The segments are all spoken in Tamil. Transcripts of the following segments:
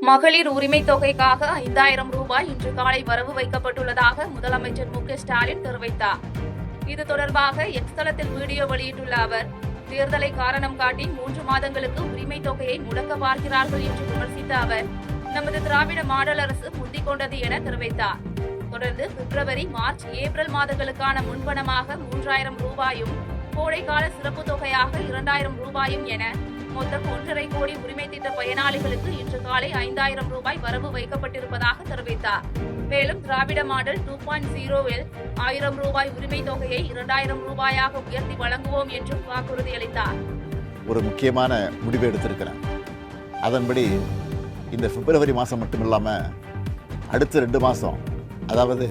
மகளிர் உரிமை தொகைக்காக 5000 ரூபாய் இன்று காலை வரவு வைக்கப்பட்டுள்ளதாக முதலமைச்சர் ஸ்டாலின் தெரிவித்தார். இது தொடர்பாக எக்ஸ் தளத்தில் வீடியோ வெளியிட்டுள்ள அவர், தேர்தலை காரணம் காட்டி 3 மாதங்களுக்கு உரிமை தொகையை முடக்க பார்க்கிறார்கள் என்று விமர்சித்த அவர், நமது திராவிட மாடல் அரசு முந்திக் கொண்டது என தெரிவித்தார். தொடர்ந்து பிப்ரவரி, மார்ச், ஏப்ரல் மாதங்களுக்கான முன்பணமாக 3000 ரூபாயும், கோடைக்கால சிறப்பு தொகையாக 2000 ரூபாயும் என மொத்தம் 1.5 கோடி உரிமை திட்ட பயனாளிகளுக்கு இன்று காலை 5000 ரூபாய் வரவு வைக்கப்பட்டிருப்பதாக தெரிவித்தார். மேலும் திராவிட மாடல் 2.0 1000 ரூபாய் உரிமை தொகையை 2000 ரூபாயாக உயர்த்தி வழங்குவோம் என்றும் வாக்குறுதியளித்தார். ஒரு முக்கியமான முடிவு எடுத்திருக்கிறேன். அதன்படி இந்த பிப்ரவரி மாதம் மட்டும் இல்லாமல் அடுத்த 2 மாதம், அதாவது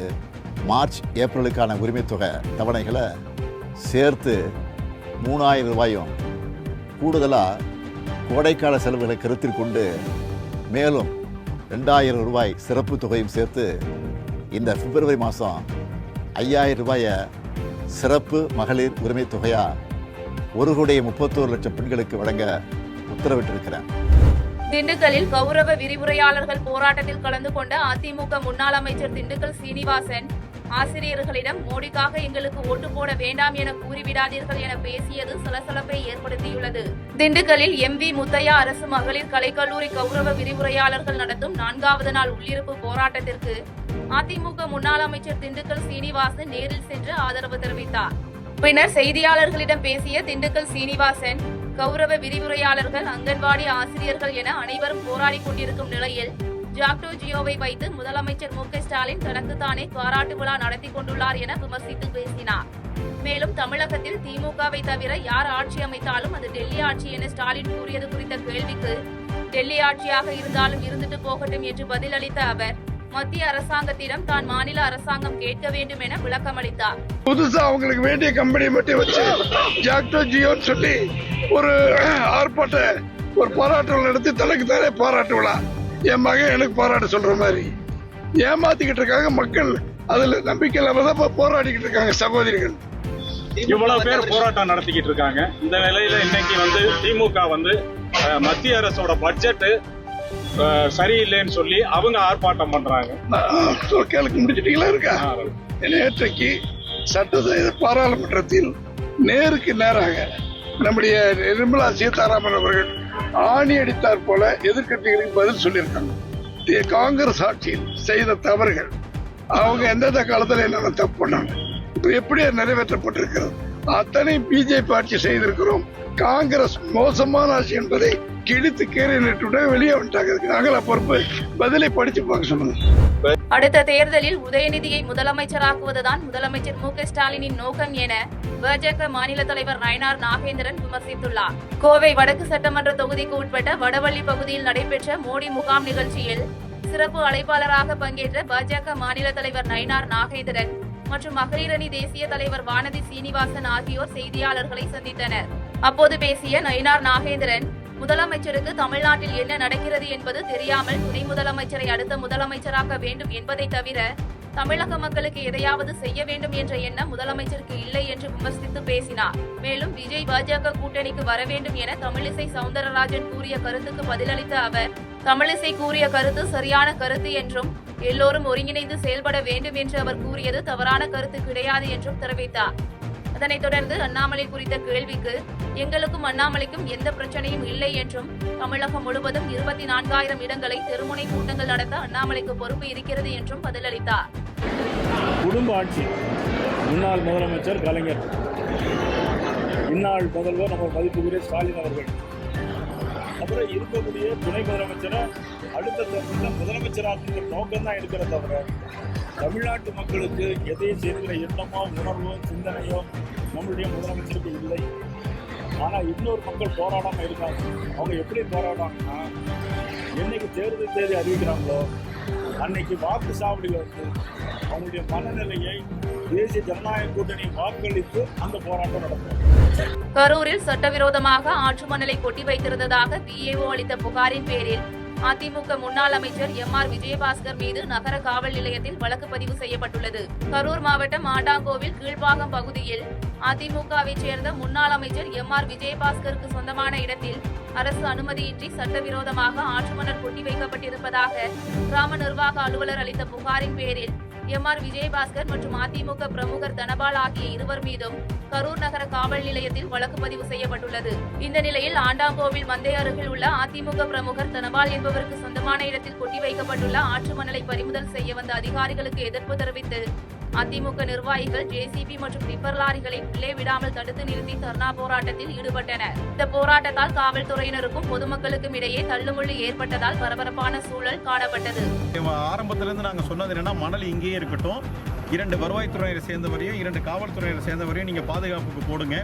மார்ச், ஏப்ரலுக்கான உரிமை தொகை தவணைகளை சேர்த்து 3000 ரூபாயும், கூடுதலாக கோடைக்கால செலவுகளை கருத்தில் கொண்டு மேலும் 2000 ரூபாய் சிறப்பு தொகையும் சேர்த்து இந்த பிப்ரவரி மாதம் 5000 ரூபாயை சிறப்பு மகளிர் உரிமை தொகையாக 1,31 லட்சம் பெண்களுக்கு வழங்க உத்தரவிட்டிருக்கிறேன். திண்டுக்கல்லில் கௌரவ விரிவுரையாளர்கள் போராட்டத்தில் கலந்து கொண்ட அதிமுக முன்னாள் அமைச்சர் திண்டுக்கல் சீனிவாசன், ஆசிரியர்களிடம் மோடிக்காக எங்களுக்கு ஓட்டு போட வேண்டாம் என கூறிவிடாதீர்கள் என பேசியது சலசலப்பை ஏற்படுத்தியுள்ளது. திண்டுக்கல்லில் எம்.வி. முத்தையா அரசு மகளிர் கலைக்கல்லூரி கௌரவ விரிவுரையாளர்கள் நடத்தும் 4வது நாள் உள்ளிருப்பு போராட்டத்திற்கு அதிமுக முன்னாள் அமைச்சர் திண்டுக்கல் சீனிவாசன் நேரில் சென்று ஆதரவு தெரிவித்தார். பின்னர் செய்தியாளர்களிடம் பேசிய திண்டுக்கல் சீனிவாசன், கௌரவ விரிவுரையாளர்கள், அங்கன்வாடி ஆசிரியர்கள் என அனைவரும் போராடி கொண்டிருக்கும் நிலையில் ஜாக்டோ ஜியோவை வைத்து முதலமைச்சர் ஸ்டாலின் தனக்குத்தானே பாராட்டு விழா நடத்தி கொண்டுள்ளார் என விமர்சித்து பேசினார். மேலும் தமிழகத்தில் திமுகவை தவிர யார் ஆட்சி அமைத்தாலும் அது டெல்லி ஆட்சி என ஸ்டாலின் கூறியது குறித்த கேள்விக்கு, டெல்லி ஆட்சியாக இருந்தாலும் இருந்துட்டு போகட்டும் என்று பதிலளித்த அவர், மத்திய அரசாங்கத்திடம் தான் மாநில அரசாங்கம் கேட்க வேண்டும் என விளக்கமளித்தார். புதுசா அவங்களுக்கு வேண்டிய கம்பெனி மட்டும் வச்சு ஜாக்டோ ஜியோன்னு சொல்லி ஒரு ஆர்ப்பாட்ட ஒரு பாராட்டு நடத்தி தனக்கு தானே பாராட்டு விழா, என் மகன் எனக்கு பாராட்ட சொல்ற மாதிரி ஏமாத்திக்கிட்டு இருக்காங்க. மக்கள் அதுல நம்பிக்கை இல்லாம தான் போராடிக்கிட்டு இருக்காங்க. சகோதரிகள் இவ்வளவு பேர் போராட்டம் நடத்திக்கிட்டு இருக்காங்க. இந்த நிலையில இன்னைக்கு திமுக மத்திய அரசோட பட்ஜெட் சரியில்லைன்னு சொல்லி அவங்க ஆர்ப்பாட்டம் பண்றாங்க. கேளுக்கு முடிச்சிட்டீங்களா இருக்கா? நேற்றைக்கு சட்டசபை பாராளுமன்றத்தில் நேருக்கு நேராக நம்முடைய நிர்மலா சீதாராமன் அவர்கள் ஆணி அடித்தார் போல எதிர்கட்சிகளுக்கு பதில் சொல்லியிருக்காங்க. காங்கிரஸ் ஆட்சியில் செய்த தவறுகள், அவங்க எந்தெந்த காலத்தில் என்னென்ன தப்பு பண்ணாங்க, எப்படி நிறைவேற்றப்பட்டிருக்கிறது, அத்தனை பிஜேபி ஆட்சி செய்திருக்கிறோம். காங்கிரஸ் மோசமான ஆட்சி என்பதை கிழித்து கீரை நிட்டு வெளியே வந்துட்டாங்க. நாங்கள பொறுப்பு பதிலை படிச்சு பார்க்க சொல்லுங்க. அடுத்த தேர்தலில் உதயநிதியை முதலமைச்சராக்குவதுதான் முதலமைச்சர் ஸ்டாலினின் நோக்கம் என பாஜக மாநில தலைவர் நயினார் நாகேந்திரன் விமர்சித்துள்ளார். கோவை வடக்கு சட்டமன்ற தொகுதிக்கு உட்பட்ட வடவள்ளி பகுதியில் நடைபெற்ற மோடி முகாம் நிகழ்ச்சியில் சிறப்பு அழைப்பாளராக பங்கேற்ற பாஜக மாநில தலைவர் நயினார் நாகேந்திரன் மற்றும் மகளிர் அணி தேசிய தலைவர் வானதி சீனிவாசன் ஆகியோர் செய்தியாளர்களை சந்தித்தனர். அப்போது பேசிய நயினார் நாகேந்திரன், முதலமைச்சருக்கு தமிழ்நாட்டில் என்ன நடக்கிறது என்பது தெரியாமல் துணை முதலமைச்சரை அடுத்த முதலமைச்சராக்க வேண்டும் என்பதை தவிர தமிழக மக்களுக்கு எதையாவது செய்ய வேண்டும் என்ற எண்ணம் முதலமைச்சருக்கு இல்லை என்று விமர்சித்து பேசினார். மேலும் விஜய் பாஜக கூட்டணிக்கு வர வேண்டும் என தமிழிசை சவுந்தரராஜன் கூறிய கருத்துக்கு பதிலளித்த அவர், தமிழிசை கூறிய கருத்து சரியான கருத்து என்றும் எல்லோரும் ஒருங்கிணைந்து செயல்பட வேண்டும் என்று அவர் கூறியது தவறான கருத்து கிடையாது என்றும் தெரிவித்தார். அதனைத் தொடர்ந்து அண்ணாமலை குறித்த கேள்விக்கு, எங்களுக்கும் அண்ணாமலைக்கும் எந்த பிரச்சனையும் இல்லை என்றும் தமிழகம் முழுவதும் 24,000 இடங்களை தெருமுனை கூட்டங்கள் நடத்த அண்ணாமலைக்கு பொறுப்பு இருக்கிறது என்றும் பதிலளித்தார். குடும்ப ஆட்சி, முன்னாள் முதலமைச்சர் கலைஞர், இந்நாள் முதல்வர் நம்ம மதிப்புக்குரிய ஸ்டாலின் அவர்கள், அப்புறம் இருக்கக்கூடிய துணை முதலமைச்சரை அடுத்த தேர்தலில் முதலமைச்சராக நோக்கம் தான் இருக்கிற தவிர தமிழ்நாட்டு மக்களுக்கு எதையும் செய்கிற எண்ணமோ உணர்வோ சிந்தனையோ நம்மளுடைய முதலமைச்சருக்கு இல்லை. ஆனால் இன்னொரு மக்கள் போராடாமல் இருக்காங்க. அவங்க எப்படி போராடாங்கன்னா, என்னைக்கு தேர்தல் தேதி அறிவிக்கிறாங்களோ அன்னைக்கு வாக்கு சாவடியில் அவங்களுடைய மனநிலையை தேசிய ஜனநாயக கூட்டணி வாக்களித்து அந்த போராட்டம் நடக்கும். கரூரில் சட்டவிரோதமாக ஆற்று மணலை கொட்டி வைத்திருந்ததாக பிஏஓ அளித்த புகாரின் பேரில் அதிமுக முன்னாள் அமைச்சர் எம்.ஆர். விஜயபாஸ்கர் மீது நகர காவல் நிலையத்தில் வழக்கு பதிவு செய்யப்பட்டுள்ளது. கரூர் மாவட்டம் ஆண்டாங்கோவில் கீழ்பாகம் பகுதியில் அதிமுகவைச் சேர்ந்த முன்னாள் அமைச்சர் எம்.ஆர். விஜயபாஸ்கருக்கு சொந்தமான இடத்தில் அரசு அனுமதியின்றி சட்டவிரோதமாக ஆற்றுமணல் கொட்டி வைக்கப்பட்டிருப்பதாக கிராம நிர்வாக அலுவலர் அளித்த புகாரின் பேரில் எம்.ஆர். விஜயபாஸ்கர் மற்றும் அதிமுக பிரமுகர் தனபால் ஆகிய இருவர் மீதும் கரூர் நகர காவல் நிலையத்தில் வழக்கு பதிவு செய்யப்பட்டுள்ளது. இந்த நிலையில் ஆண்டாங்கோவில் மந்தை அருகில் உள்ள அதிமுக பிரமுகர் தனபால் என்பவருக்கு சொந்தமான இடத்தில் கொட்டி வைக்கப்பட்டுள்ள ஆற்று மணலை பறிமுதல் செய்ய வந்த அதிகாரிகளுக்கு எதிர்ப்பு தெரிவித்து அதிமுக நிர்வாகிகள் ஜேசிபி மற்றும் டிப்பர் லாரிகளை உள்ளே விடாமல் தடுத்து நிறுத்தி தர்ணா போராட்டத்தில் ஈடுபட்டனர். இந்த போராட்டத்தால் காவல்துறையினருக்கும் பொதுமக்களுக்கும் இடையே தள்ளுமுள்ளு ஏற்பட்டதால் பரபரப்பான சூழல் காணப்பட்டது. ஆரம்பத்திலிருந்து நாங்க சொன்னது என்னன்னா, மணல் இங்கேயே இருக்கட்டும், 2 வருவாய்த்துறையை சேர்ந்தவரையும் 2 காவல்துறையை சேர்ந்தவரையும் நீங்க பாதுகாப்புக்கு போடுங்க.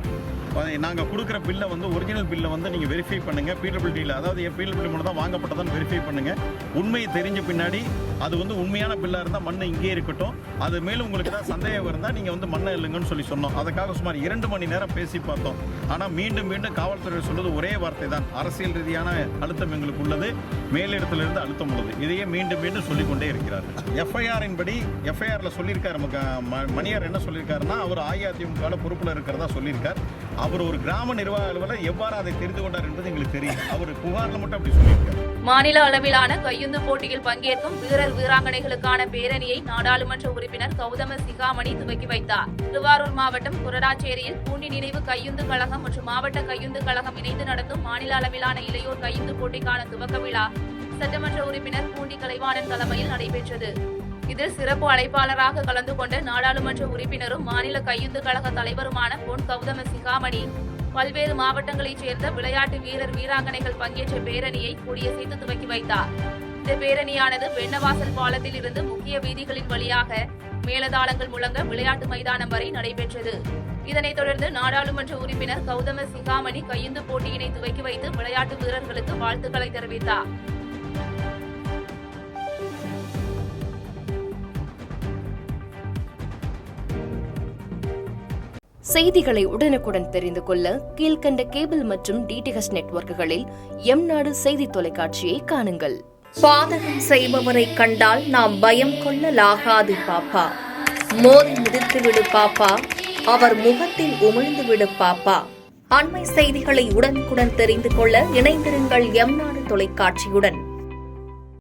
நாங்கள் கொடுக்குற பில்லை ஒரிஜினல் பில்லை நீங்கள் வெரிஃபை பண்ணுங்கள். பீடபிலிட்டியில், அதாவது என் பீடபிலிட்டி மூலம் தான் வாங்கப்பட்டதான்னு வெரிஃபை பண்ணுங்கள். உண்மையை தெரிஞ்ச பின்னாடி அது உண்மையான பில்லாக இருந்தால் மண்ணை இங்கே இருக்கட்டும். அது மேலும் உங்களுக்கு ஏதாவது சந்தேகம் இருந்தால் நீங்கள் மண்ணை இல்லைங்கன்னு சொல்லி சொன்னோம். அதுக்காக சுமார் 2 மணி நேரம் பேசி பார்த்தோம். ஆனால் மீண்டும் மீண்டும் காவல்துறை சொல்வது ஒரே வார்த்தை தான், அரசியல் ரீதியான அழுத்தம் எங்களுக்கு உள்ளது, மேலிடத்திலிருந்து அழுத்தம் உள்ளது. இதையே மீண்டும் மீண்டும் சொல்லிக்கொண்டே இருக்கிறார்கள். எஃப்ஐஆரின் படி எஃப்ஐஆரில் சொல்லியிருக்காரு மணியார் என்ன சொல்லியிருக்காருன்னா, அவர் அஇஅதிமுக பொறுப்பில் இருக்கிறதா சொல்லியிருக்கார். அவர் ஒரு கிராம நிர்வாக அலுவலர், எவ்வாறு அதை தெரிந்து கொண்டார் என்பது எங்களுக்கு தெரியும். அவர் புகார்ல மட்டும் அப்படி சொல்லியிருக்காரு. மாநில அளவிலான கையுந்து போட்டியில் பங்கேற்கும் வீரர் வீராங்கனைகளுக்கான பேரணியை நாடாளுமன்ற உறுப்பினர் கௌதம சிகாமணி துவக்கி வைத்தார். திருவாரூர் மாவட்டம் குரடாச்சேரியில் பூண்டி நினைவு கையுந்து கழகம் மற்றும் மாவட்ட கையுந்து கழகம் இணைந்து நடத்தும் மாநில அளவிலான இளையோர் கையுந்து போட்டிக்கான துவக்க விழா சட்டமன்ற உறுப்பினர் பூண்டி கலைவாணன் தலைமையில் நடைபெற்றது. இதில் சிறப்பு அழைப்பாளராக கலந்து கொண்ட நாடாளுமன்ற உறுப்பினரும் மாநில கையுந்து கழக தலைவருமான பொன் கௌதம சிகாமணி பல்வேறு மாவட்டங்களைச் சேர்ந்த விளையாட்டு வீரர் வீராங்கனைகள் பங்கேற்ற பேரணியை கொடியசைத்து துவக்கி வைத்தார். இந்த பேரணியானது வெண்ணவாசல் பாலத்தில் இருந்து முக்கிய வீதிகளின் வழியாக மேலதாளங்கள் முழங்க விளையாட்டு மைதானம் வரை நடைபெற்றது. இதனைத் தொடர்ந்து நாடாளுமன்ற உறுப்பினர் கௌதம சிகாமணி கையுந்து போட்டியினை துவக்கி வைத்து விளையாட்டு வீரர்களுக்கு வாழ்த்துக்களை தெரிவித்தார். செய்திகளை உடனுக்குடன் தெரிந்து கொள்ள கீழ்கண்ட கேபிள் மற்றும் டிடிஎச் நெட்வொர்க்குகளில் எம்நாடு செய்தி தொலைக்காட்சியை காணுங்கள். பாதகம் செய்பவரை கண்டால் நாம் பயம் கொள்ளலாகாது பாப்பா. மோதி மிதித்து விடு பாப்பா, அவர் முகத்தில் உமிழ்ந்து விடு பாப்பா. அண்மை செய்திகளை உடனுக்குடன் தெரிந்து கொள்ள இணைந்திருங்கள் எம்நாடு தொலைக்காட்சியுடன்.